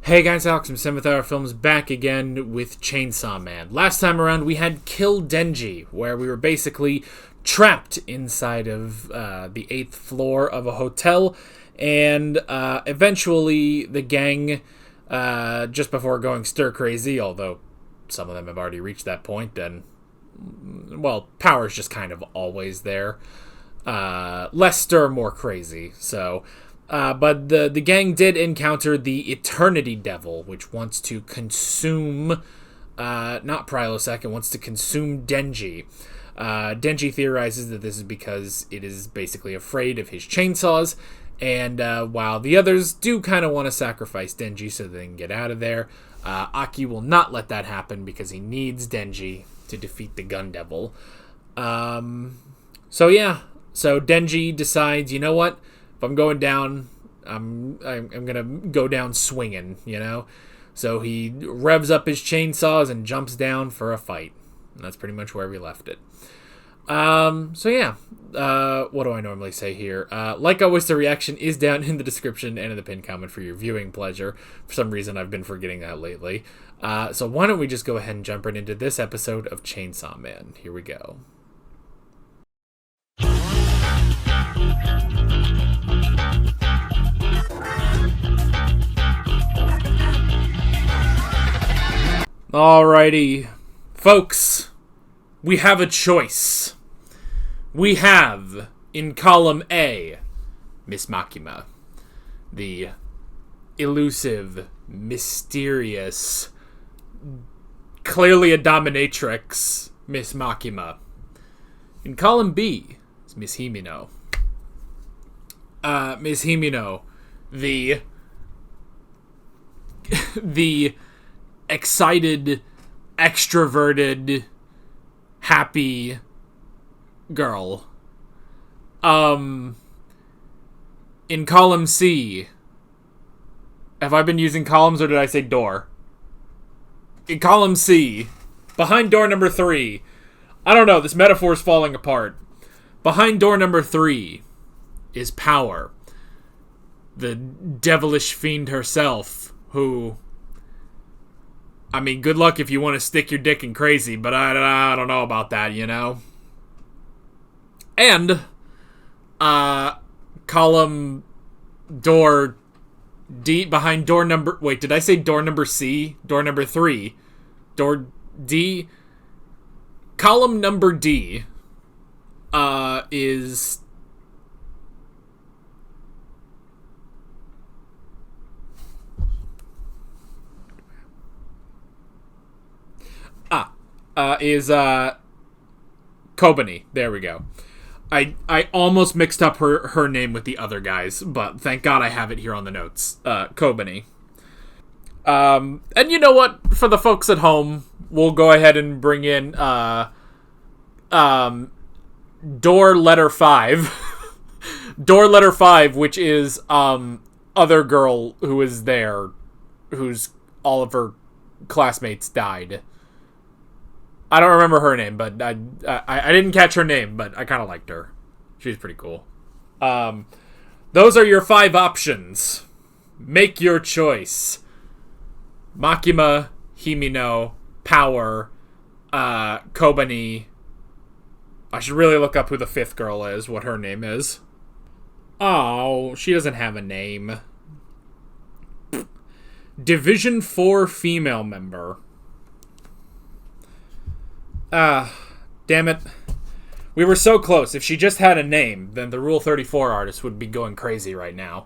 Hey guys, Alex from 7th Hour Films back again with Chainsaw Man. Last time around we had Kill Denji, where we were basically trapped inside of the 8th floor of a hotel, and eventually the gang, just before going stir-crazy, although some of them have already reached that point, and, well, power's just kind of always there. Less stir, more crazy, so... But the gang did encounter the Eternity Devil, which wants to consume, not Prilosec, wants to consume Denji. Denji theorizes that this is because it is basically afraid of his chainsaws, and while the others do kind of want to sacrifice Denji so they can get out of there, Aki will not let that happen because he needs Denji to defeat the Gun Devil. So Denji decides, you know what? If I'm going down, I'm gonna go down swinging, you know? So he revs up his chainsaws and jumps down for a fight. And that's pretty much where we left it. What do I normally say here? Like always, the reaction is down in the description and in the pinned comment for your viewing pleasure. For some reason, I've been forgetting that lately. So why don't we just go ahead and jump right into this episode of Chainsaw Man. Here we go. Alrighty, folks, we have a choice. We have, in column A, Miss Makima, the elusive, mysterious, clearly a dominatrix, Miss Makima. In column B is Miss Himeno. Miss Himeno, the excited, extroverted, happy girl. In column C, have I been using columns or did I say door? In column C, behind door number 3, I don't know, this metaphor is falling apart. Behind door number 3 is Power, the devilish fiend herself, who... I mean, good luck if you want to stick your dick in crazy, but I don't know about that, you know? And, column door D, behind door number... Wait, did I say door number C? Door number 3. Door D. Column number D, is... Kobani. There we go. I almost mixed up her name with the other guys, but thank God I have it here on the notes. Kobani. And you know what? For the folks at home, we'll go ahead and bring in door letter 5. Door letter 5, which is other girl who is there, whose all of her classmates died. I don't remember her name, but I didn't catch her name, but I kind of liked her. She's pretty cool. Those are your 5 options. Make your choice. Makima, Himeno, Power, Kobani. I should really look up who the 5th girl is, what her name is. Oh, she doesn't have a name. Division 4 female member. Damn it. We were so close. If she just had a name, then the Rule 34 artist would be going crazy right now.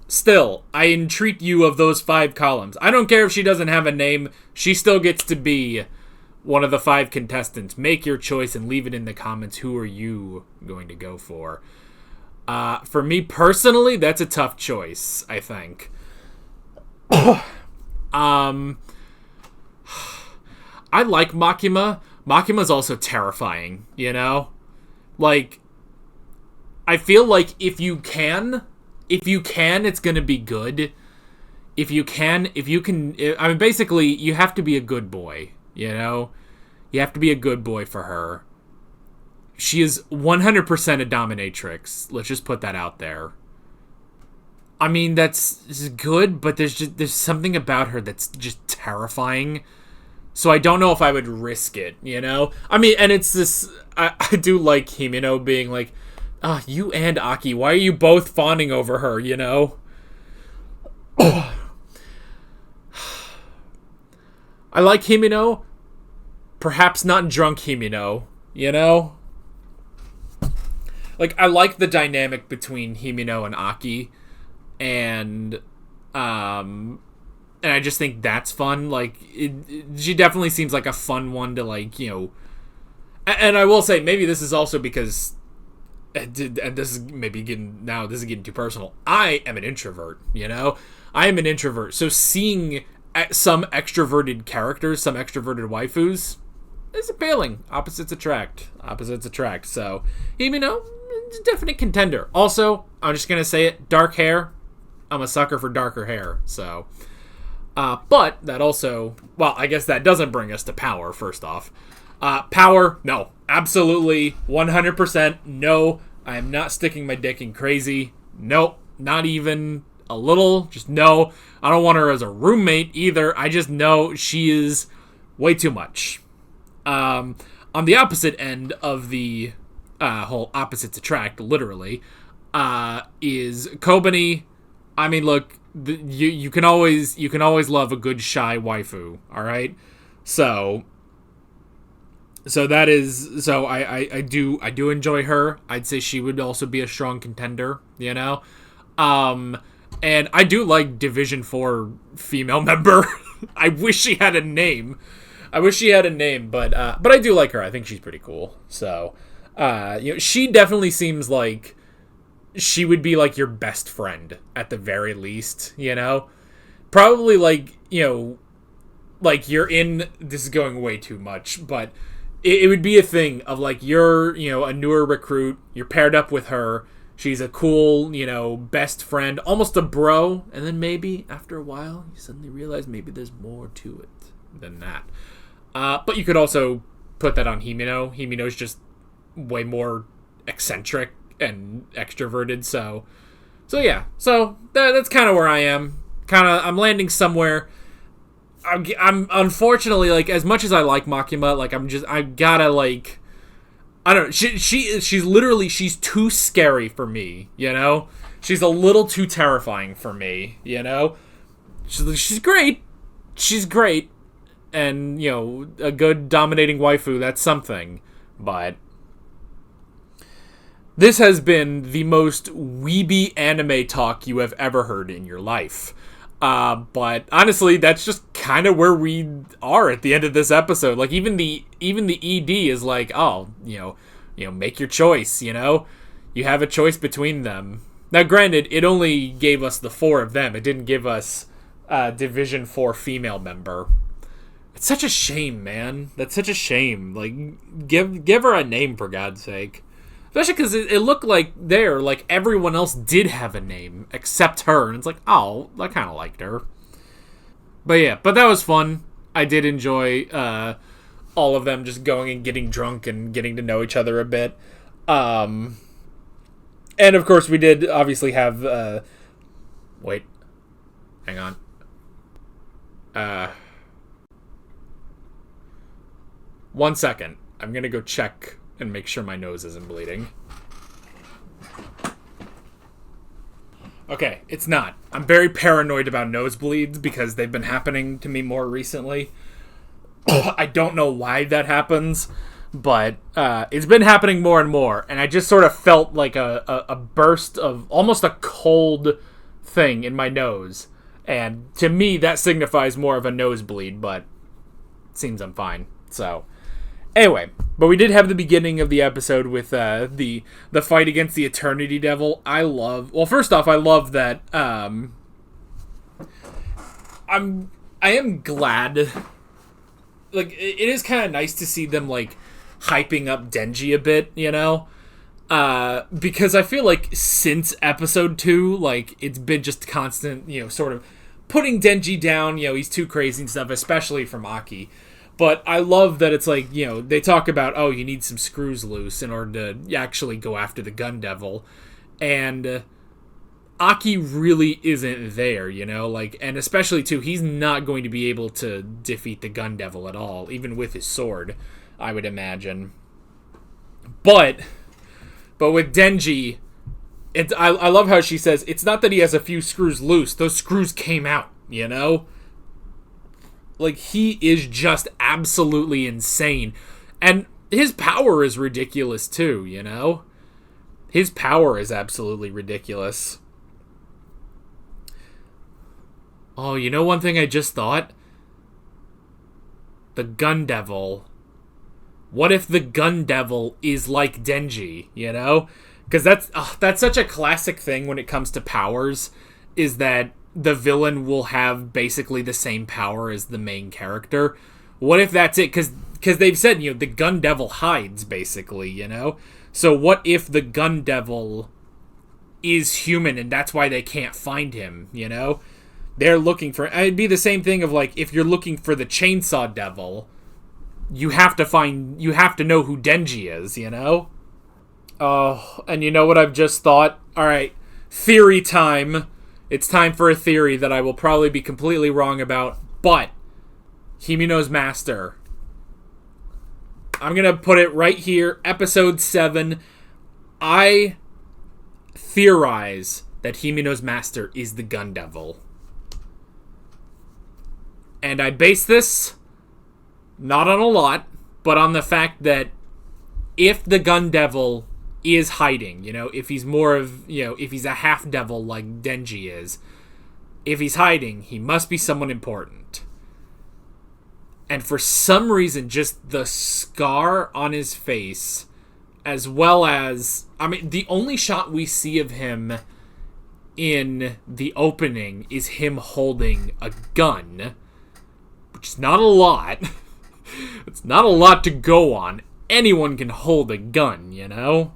Still, I entreat you of those 5 columns. I don't care if she doesn't have a name. She still gets to be one of the 5 contestants. Make your choice and leave it in the comments. Who are you going to go for? For me personally, that's a tough choice, I think. I like Makima. Makima's also terrifying, you know? Like, I feel like if you can, it's gonna be good. If you can, I mean, basically, you have to be a good boy, you know? You have to be a good boy for her. She is 100% a dominatrix. Let's just put that out there. I mean, that's good, but there's something about her that's just terrifying. So I don't know if I would risk it, you know? I mean, and it's this... I do like Himeno being like, you and Aki, why are you both fawning over her, you know? I like Himeno. Perhaps not drunk Himeno, you know? Like, I like the dynamic between Himeno and Aki. And I just think that's fun. Like, she definitely seems like a fun one to, like, you know... And I will say, maybe this is also because... And this is maybe this is getting too personal. I am an introvert, you know? I am an introvert. So seeing some extroverted characters, some extroverted waifus, is appealing. Opposites attract. Opposites attract. So, you know, it's a definite contender. Also, I'm just going to say it, dark hair. I'm a sucker for darker hair, so... but that also... Well, I guess that doesn't bring us to power, first off. Power, no. Absolutely, 100%, no. I am not sticking my dick in crazy. Nope, not even a little. Just no. I don't want her as a roommate either. I just know she is way too much. On the opposite end of the whole opposites attract, literally, is Kobani. I mean, look, you can always love a good shy waifu, all right? So that is I do enjoy her. I'd say she would also be a strong contender, you know. And I do like Division 4 female member. I wish she had a name. But I do like her. I think she's pretty cool. So, you know, she definitely seems like she would be like your best friend at the very least, you know? Probably like, you know, like you're in, this is going way too much, but it would be a thing of like you're, you know, a newer recruit, you're paired up with her, she's a cool, you know, best friend, almost a bro, and then maybe after a while you suddenly realize maybe there's more to it than that. But you could also put that on Himeno. Himeno's just way more eccentric and extroverted, so yeah. So that's kind of where I am. I'm landing somewhere. I'm unfortunately, like, as much as I like Makima, like, I gotta, like, I don't know. She's literally, she's too scary for me, you know? She's a little too terrifying for me, you know? She's great. She's great. And, you know, a good dominating waifu, that's something. But this has been the most weeby anime talk you have ever heard in your life. But honestly, that's just kind of where we are at the end of this episode. Like, even the ED is like, oh, you know, make your choice, you know? You have a choice between them. Now, granted, it only gave us the 4 of them. It didn't give us Division 4 female member. It's such a shame, man. That's such a shame. Like, give her a name, for God's sake. Especially because it looked like like, everyone else did have a name, except her. And it's like, oh, I kind of liked her. But yeah, that was fun. I did enjoy all of them just going and getting drunk and getting to know each other a bit. And of course, we did obviously have... wait. Hang on. 1 second. I'm going to go check and make sure my nose isn't bleeding. Okay, it's not. I'm very paranoid about nosebleeds because they've been happening to me more recently. I don't know why that happens, but it's been happening more and more, and I just sort of felt like a burst of almost a cold thing in my nose. And to me, that signifies more of a nosebleed, but it seems I'm fine. So... Anyway, but we did have the beginning of the episode with the fight against the Eternity Devil. First off, I love that I am glad. Like, it is kind of nice to see them, like, hyping up Denji a bit, you know? Because I feel like since episode 2, like, it's been just constant, you know, sort of putting Denji down, you know, he's too crazy and stuff, especially from Aki. But I love that it's like, you know, they talk about, oh, you need some screws loose in order to actually go after the Gun Devil. And Aki really isn't there, you know? Like, and especially, too, he's not going to be able to defeat the Gun Devil at all, even with his sword, I would imagine. But with Denji, I love how she says, it's not that he has a few screws loose, those screws came out, you know? Like, he is just absolutely insane. And his power is ridiculous, too, you know? His power is absolutely ridiculous. Oh, you know one thing I just thought? The Gun Devil. What if the Gun Devil is like Denji, you know? Because that's such a classic thing when it comes to powers, is that the villain will have basically the same power as the main character. What if that's it? Because they've said, you know, the Gun Devil hides, basically, you know? So what if the Gun Devil is human and that's why they can't find him, you know? They're looking for... It'd be the same thing of, like, if you're looking for the Chainsaw Devil, you have to know who Denji is, you know? Oh, and you know what I've just thought? Alright, theory time. It's time for a theory that I will probably be completely wrong about, but Himeno's master. I'm going to put it right here, episode 7. I theorize that Himeno's master is the Gun Devil. And I base this not on a lot, but on the fact that if the Gun Devil is hiding, you know, if he's more of, you know, if he's a half devil like Denji is, if he's hiding, he must be someone important. And for some reason, just the scar on his face, as well as, I mean, the only shot we see of him in the opening is him holding a gun, which is not a lot. It's not a lot to go on. Anyone can hold a gun, you know?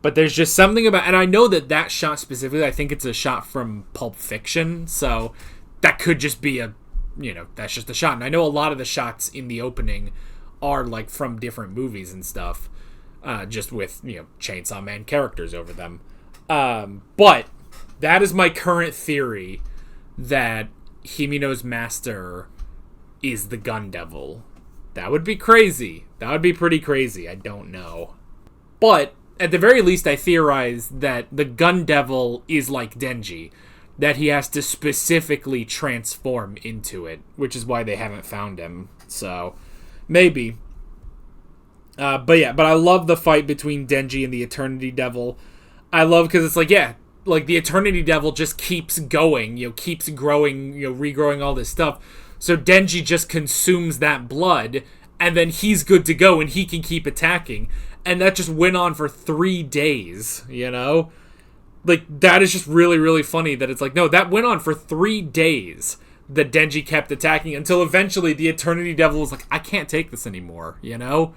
But there's just something about... And I know that shot specifically, I think it's a shot from Pulp Fiction, so that could just be a... You know, that's just a shot. And I know a lot of the shots in the opening are, like, from different movies and stuff. Just with, you know, Chainsaw Man characters over them. But that is my current theory, that Himeno's master is the Gun Devil. That would be crazy. That would be pretty crazy. I don't know. But, at the very least, I theorize that the Gun Devil is like Denji. That he has to specifically transform into it. Which is why they haven't found him. So, maybe. But I love the fight between Denji and the Eternity Devil. I love, because it's like, yeah, like the Eternity Devil just keeps going, you know, keeps growing, you know, regrowing all this stuff. So Denji just consumes that blood, and then he's good to go, and he can keep attacking. And that just went on for 3 days, you know? Like, that is just really, really funny that it's like, no, that went on for 3 days that Denji kept attacking until eventually the Eternity Devil was like, I can't take this anymore, you know?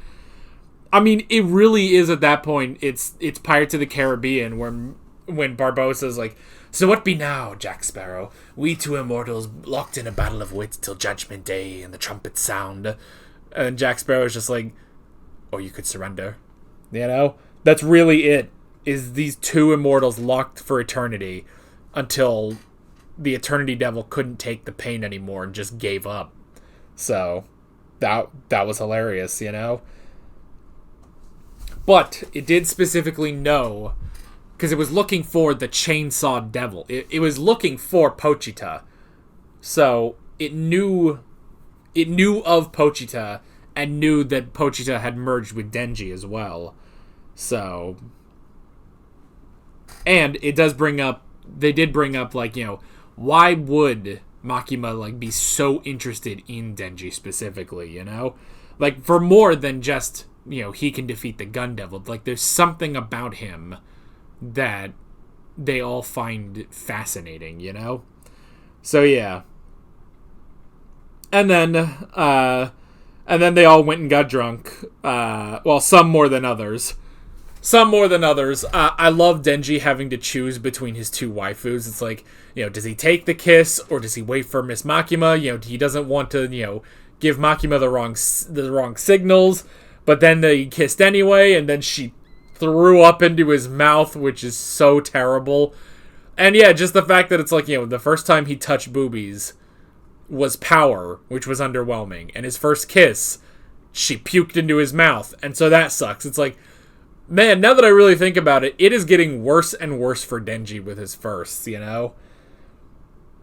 I mean, it really is at that point, it's Pirates of the Caribbean when Barbossa's like, so what be now, Jack Sparrow? We two immortals locked in a battle of wits till Judgment Day and the trumpets sound. And Jack Sparrow's just like, or you could surrender. You know? That's really it. Is these two immortals locked for eternity until the Eternity Devil couldn't take the pain anymore and just gave up. So, that was hilarious, you know? But it did specifically know, because it was looking for the Chainsaw Devil. It was looking for Pochita. So it knew of Pochita and knew that Pochita had merged with Denji as well. So, and it does bring up, they did bring up, like, you know, why would Makima, like, be so interested in Denji specifically, you know? Like, for more than just, you know, he can defeat the Gun Devil. Like, there's something about him that they all find fascinating, you know? So, yeah. And then they all went and got drunk. Well, some more than others. I love Denji having to choose between his two waifus. It's like, you know, does he take the kiss or does he wait for Miss Makima? You know, he doesn't want to, you know, give Makima the wrong signals. But then they kissed anyway, and then she threw up into his mouth, which is so terrible. And yeah, just the fact that it's like, the first time he touched boobies was Power, which was underwhelming. And his first kiss, she puked into his mouth. And so that sucks. It's like, man, now that I really think about it, it is getting worse and worse for Denji with his firsts,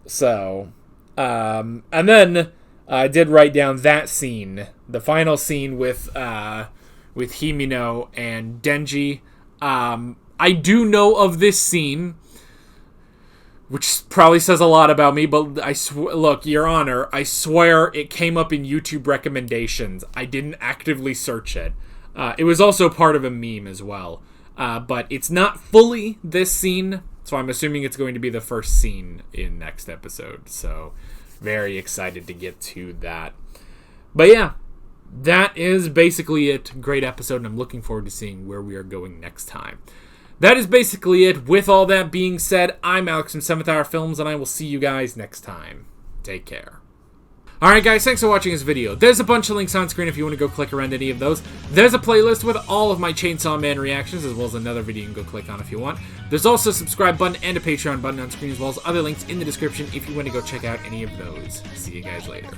So, and then I did write down that scene, the final scene with Himeno and Denji. I do know of this scene, which probably says a lot about me, but look, Your Honor, I swear it came up in YouTube recommendations. I didn't actively search it. It was also part of a meme as well. But it's not fully this scene, so I'm assuming it's going to be the first scene in next episode. So, very excited to get to that. But yeah, that is basically it. Great episode, and I'm looking forward to seeing where we are going next time. That is basically it. With all that being said, I'm Alex from 7th Hour Films, and I will see you guys next time. Take care. Alright guys, thanks for watching this video. There's a bunch of links on screen if you want to go click around any of those. There's a playlist with all of my Chainsaw Man reactions, as well as another video you can go click on if you want. There's also a subscribe button and a Patreon button on screen, as well as other links in the description if you want to go check out any of those. See you guys later.